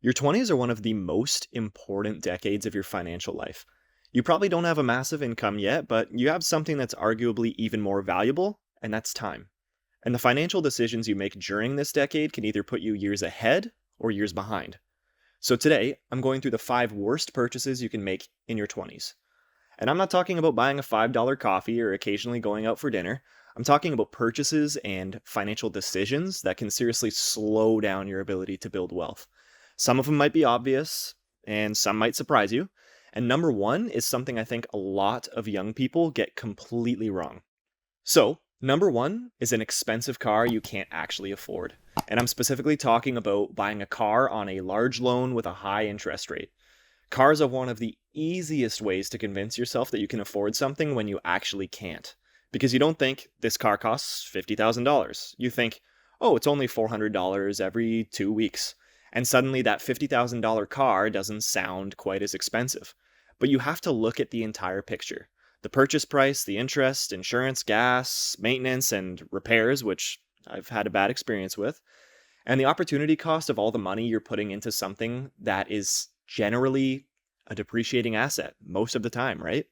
Your 20s are one of the most important decades of your financial life. You probably don't have a massive income yet, but you have something that's arguably even more valuable, and that's time. And the financial decisions you make during this decade can either put you years ahead or years behind. So today, I'm going through the 5 worst purchases you can make in your 20s. And I'm not talking about buying a $5 coffee or occasionally going out for dinner. I'm talking about purchases and financial decisions that can seriously slow down your ability to build wealth. Some of them might be obvious, and some might surprise you. And number one is something I think a lot of young people get completely wrong. So, number one is an expensive car you can't actually afford. And I'm specifically talking about buying a car on a large loan with a high interest rate. Cars are one of the easiest ways to convince yourself that you can afford something when you actually can't. Because you don't think this car costs $50,000. You think, oh, it's only $400 every 2 weeks. And suddenly that $50,000 car doesn't sound quite as expensive. But you have to look at the entire picture: the purchase price, the interest, insurance, gas, maintenance, and repairs, which I've had a bad experience with, and the opportunity cost of all the money you're putting into something that is generally a depreciating asset most of the time, right?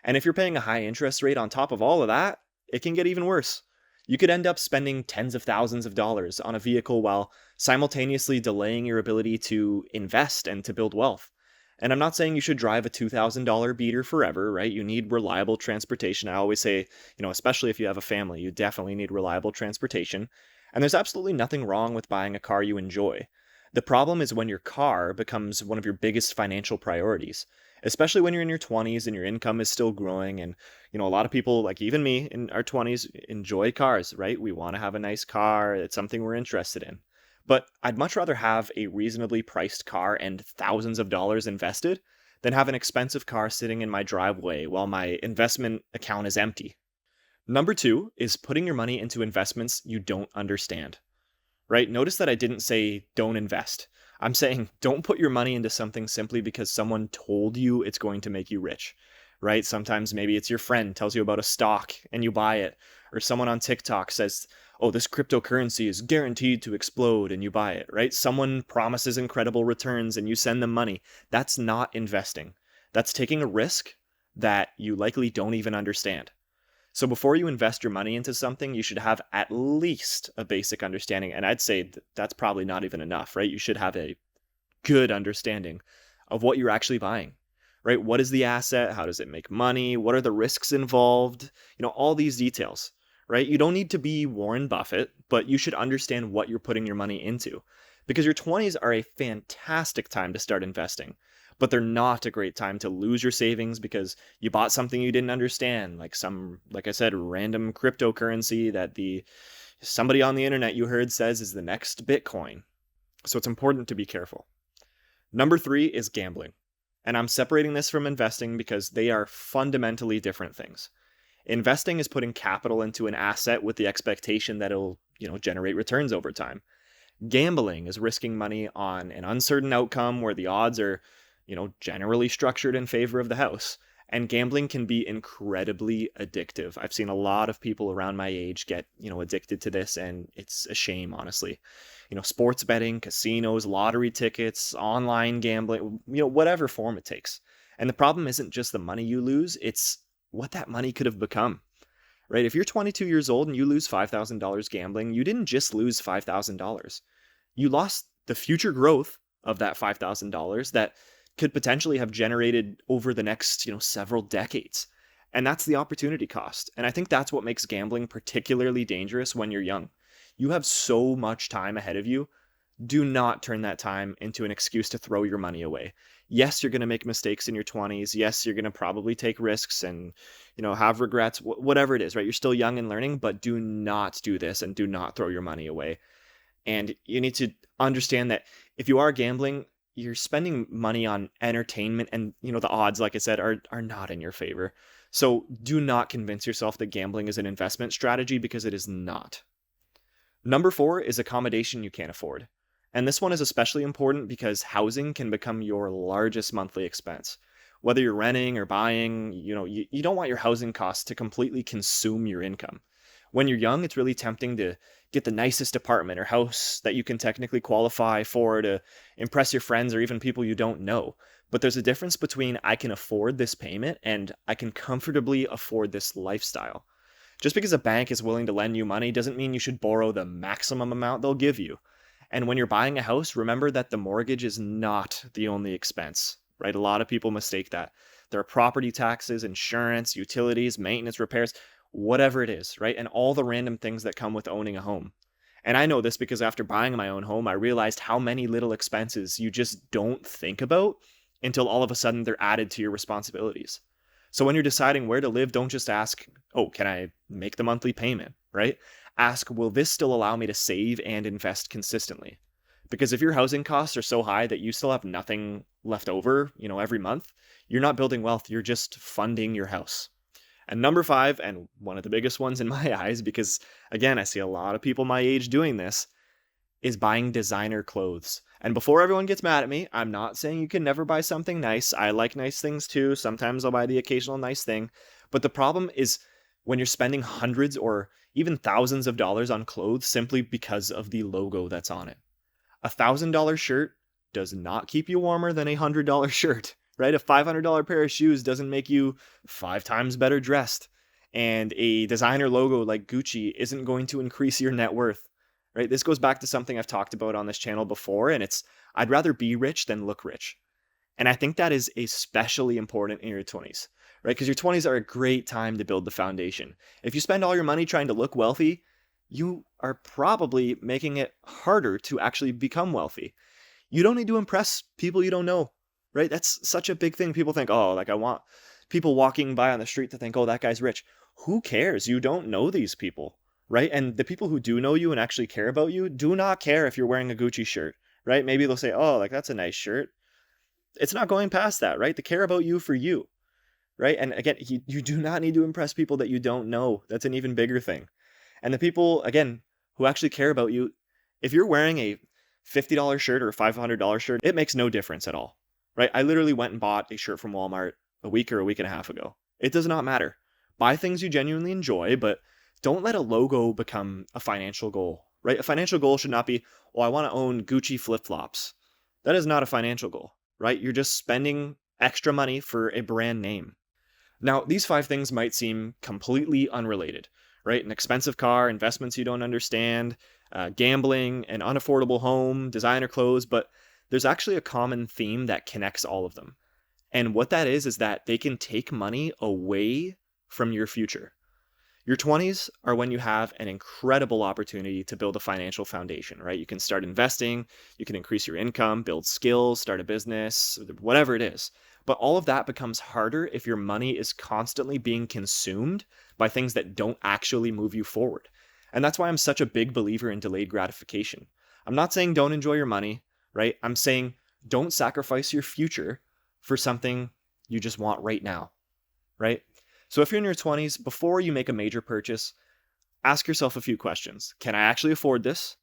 And if you're paying a high interest rate on top of all of that, it can get even worse. You could end up spending tens of thousands of dollars on a vehicle while simultaneously delaying your ability to invest and to build wealth. And I'm not saying you should drive a $2,000 beater forever, right? You need reliable transportation. I always say, especially if you have a family, you definitely need reliable transportation. And there's absolutely nothing wrong with buying a car you enjoy. The problem is when your car becomes one of your biggest financial priorities, especially when you're in your 20s and your income is still growing. And, a lot of people, like even me in our 20s, enjoy cars, right? We want to have a nice car. It's something we're interested in. But I'd much rather have a reasonably priced car and thousands of dollars invested than have an expensive car sitting in my driveway while my investment account is empty. Number two is putting your money into investments you don't understand, right? Notice that I didn't say don't invest. I'm saying don't put your money into something simply because someone told you it's going to make you rich, right? Sometimes maybe it's your friend tells you about a stock and you buy it, or someone on TikTok says, oh, this cryptocurrency is guaranteed to explode and you buy it, right? Someone promises incredible returns and you send them money. That's not investing. That's taking a risk that you likely don't even understand. So before you invest your money into something, you should have at least a basic understanding. And I'd say that's probably not even enough, right? You should have a good understanding of what you're actually buying, right? What is the asset? How does it make money? What are the risks involved? All these details, right? You don't need to be Warren Buffett, but you should understand what you're putting your money into, because your 20s are a fantastic time to start investing. But they're not a great time to lose your savings because you bought something you didn't understand, like I said, random cryptocurrency that the somebody on the internet you heard says is the next Bitcoin. So it's important to be careful. Number three is gambling. And I'm separating this from investing because they are fundamentally different things. Investing is putting capital into an asset with the expectation that it'll, generate returns over time. Gambling is risking money on an uncertain outcome where the odds are, generally structured in favor of the house. And gambling can be incredibly addictive. I've seen a lot of people around my age get, addicted to this, and it's a shame, honestly. Sports betting, casinos, lottery tickets, online gambling, whatever form it takes. And the problem isn't just the money you lose, it's what that money could have become, right? If you're 22 years old and you lose $5,000 gambling, you didn't just lose $5,000. You lost the future growth of that $5,000 that could potentially have generated over the next, several decades. And that's the opportunity cost. And I think that's what makes gambling particularly dangerous when you're young. You have so much time ahead of you. Do not turn that time into an excuse to throw your money away. Yes, you're going to make mistakes in your 20s. Yes, you're going to probably take risks and, have regrets, whatever it is, right? You're still young and learning, but do not do this and do not throw your money away. And you need to understand that if you are gambling, you're spending money on entertainment, and the odds, like I said, are not in your favor. So do not convince yourself that gambling is an investment strategy, because it is not. Number four is accommodation you can't afford. And this one is especially important because housing can become your largest monthly expense. Whether you're renting or buying, you don't want your housing costs to completely consume your income. When you're young, it's really tempting to get the nicest apartment or house that you can technically qualify for to impress your friends or even people you don't know. But there's a difference between I can afford this payment and I can comfortably afford this lifestyle. Just because a bank is willing to lend you money doesn't mean you should borrow the maximum amount they'll give you. And when you're buying a house, remember that the mortgage is not the only expense, right? A lot of people mistake that. There are property taxes, insurance, utilities, maintenance, repairs, whatever it is, right? And all the random things that come with owning a home. And I know this because after buying my own home, I realized how many little expenses you just don't think about until all of a sudden they're added to your responsibilities. So when you're deciding where to live, don't just ask, oh, can I make the monthly payment, right? Ask, will this still allow me to save and invest consistently? Because if your housing costs are so high that you still have nothing left over, every month, you're not building wealth, you're just funding your house. And number 5, and one of the biggest ones in my eyes, because again, I see a lot of people my age doing this, is buying designer clothes. And before everyone gets mad at me, I'm not saying you can never buy something nice. I like nice things too. Sometimes I'll buy the occasional nice thing. But the problem is when you're spending hundreds or even thousands of dollars on clothes simply because of the logo that's on it. $1,000 shirt does not keep you warmer than a $100 shirt, right? A $500 pair of shoes doesn't make you 5 times better dressed. And a designer logo like Gucci isn't going to increase your net worth. Right? This goes back to something I've talked about on this channel before, and it's I'd rather be rich than look rich. And I think that is especially important in your 20s, right? Because your 20s are a great time to build the foundation. If you spend all your money trying to look wealthy, you are probably making it harder to actually become wealthy. You don't need to impress people you don't know, right? That's such a big thing. People think, oh, like I want people walking by on the street to think, oh, that guy's rich. Who cares? You don't know these people. Right? And the people who do know you and actually care about you do not care if you're wearing a Gucci shirt, right? Maybe they'll say, oh, like that's a nice shirt. It's not going past that, right? They care about you for you, right? And again, you do not need to impress people that you don't know. That's an even bigger thing. And the people, again, who actually care about you, if you're wearing a $50 shirt or a $500 shirt, it makes no difference at all, right? I literally went and bought a shirt from Walmart a week or a week and a half ago. It does not matter. Buy things you genuinely enjoy, but don't let a logo become a financial goal, right? A financial goal should not be, oh, I want to own Gucci flip-flops. That is not a financial goal, right? You're just spending extra money for a brand name. Now, these 5 things might seem completely unrelated, right? An expensive car, investments you don't understand, gambling, an unaffordable home, designer clothes, but there's actually a common theme that connects all of them. And what that is that they can take money away from your future. Your 20s are when you have an incredible opportunity to build a financial foundation, right? You can start investing, you can increase your income, build skills, start a business, whatever it is. But all of that becomes harder if your money is constantly being consumed by things that don't actually move you forward. And that's why I'm such a big believer in delayed gratification. I'm not saying don't enjoy your money, right? I'm saying don't sacrifice your future for something you just want right now, right? So if you're in your 20s, before you make a major purchase, ask yourself a few questions. Can I actually afford this?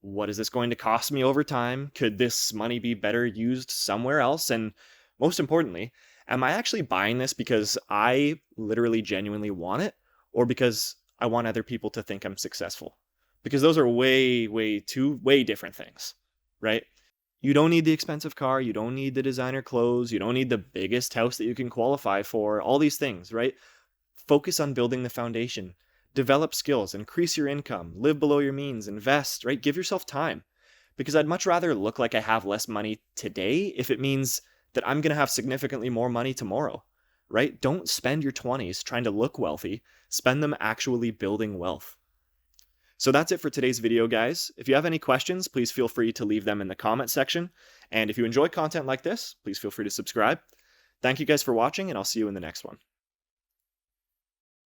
What is this going to cost me over time? Could this money be better used somewhere else? And most importantly, am I actually buying this because I literally genuinely want it or because I want other people to think I'm successful? Because those are way different things, right? You don't need the expensive car. You don't need the designer clothes. You don't need the biggest house that you can qualify for. All these things, right? Focus on building the foundation. Develop skills. Increase your income. Live below your means. Invest, right? Give yourself time. Because I'd much rather look like I have less money today if it means that I'm going to have significantly more money tomorrow, right? Don't spend your 20s trying to look wealthy. Spend them actually building wealth. So that's it for today's video, guys. If you have any questions, please feel free to leave them in the comment section. And if you enjoy content like this, please feel free to subscribe. Thank you guys for watching, and I'll see you in the next one.